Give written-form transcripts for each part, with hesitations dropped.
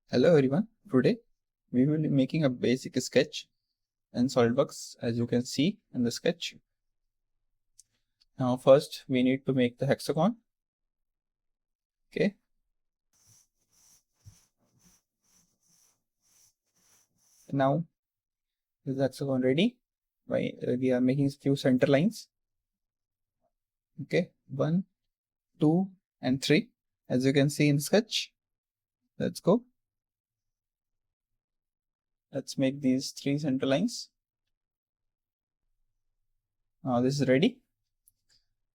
Hello everyone, today we will be making a basic sketch in SolidWorks as you can see in the sketch. Now first we need to make the hexagon. Okay. Now is the hexagon ready? We are making few center lines. Okay, 1, 2 and 3 as you can see in the sketch. Let's go. Let's make these 3 center lines. Now this is ready.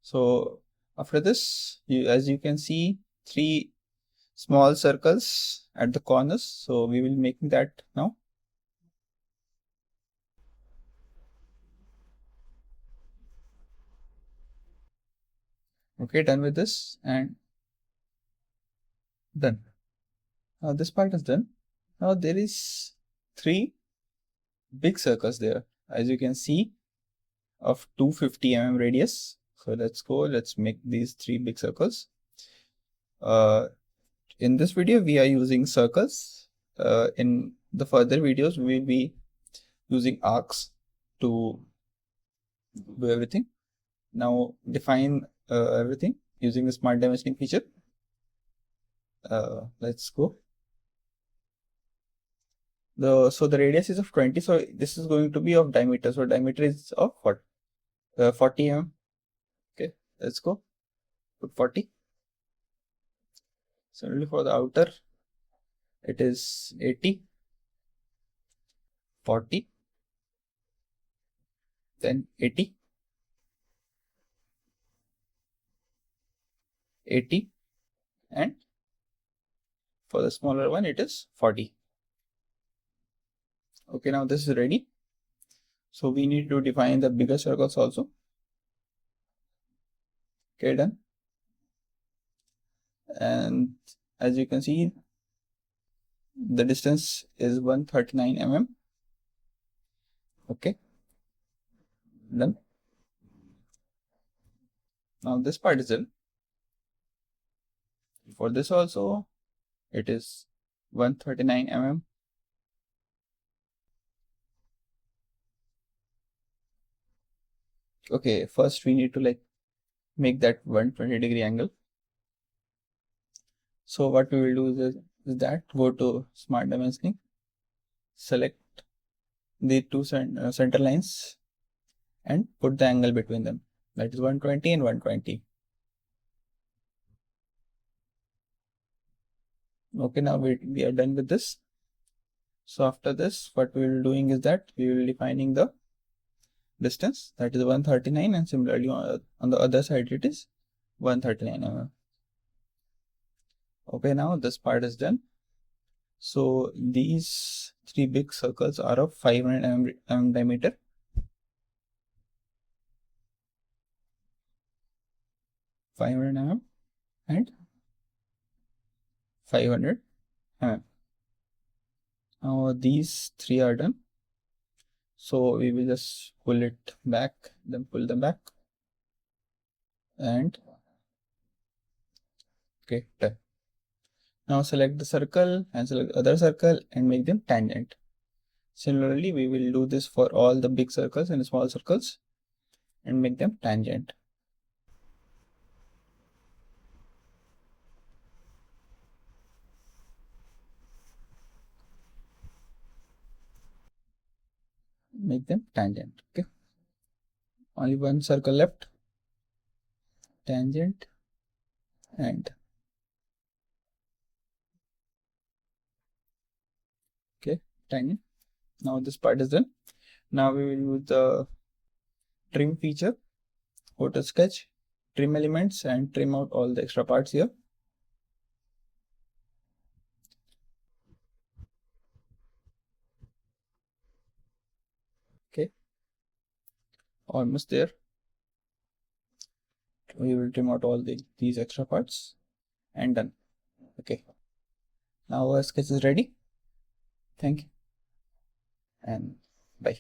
So after this, as you can see, 3 small circles at the corners. So we will be making that now. Okay, done with this and done. Now this part is done. Now there is 3 big circles there, as you can see, of 250 mm radius. So let's go, let's make these 3 big circles. In this video we are using circles. In the further videos we will be using arcs to do everything. Now define everything using the smart dimensioning feature. Let's go. So the radius is of 20, so this is going to be of diameter. So diameter is of what? 40 mm. Okay, let's go. Put 40. Similarly for the outer, it is 80, 40, then 80, 80, and for the smaller one it is 40. Okay, now this is ready. So we need to define the bigger circles also. Okay, done. And as you can see, the distance is 139 mm. Okay, done. Now this part is done. For this also, it is 139 mm. Okay, first we need to make that 120-degree angle. So what we will do is that go to smart dimensioning, select the 2 center lines and put the angle between them, that is 120 and 120. Okay, now we are done with this. So after this, what we will be doing is that we will be defining the distance, that is 139, and similarly on the other side it is 139 mm. Okay, now this part is done. So these 3 big circles are of 500 mm diameter. And 500 mm. Now these 3 are done. So we will just pull it back, then pull them back, and okay, done. Now select the circle and select the other circle and make them tangent. Similarly, we will do this for all the big circles and small circles and make them tangent. Make them tangent. Okay, only one circle left, tangent and okay, tangent. Now this part is done. Now we will use the trim feature. Go to sketch, trim elements, and trim out all the extra parts here. Okay, almost there. We will trim out all these extra parts and done. Okay, now our sketch is ready. Thank you and bye.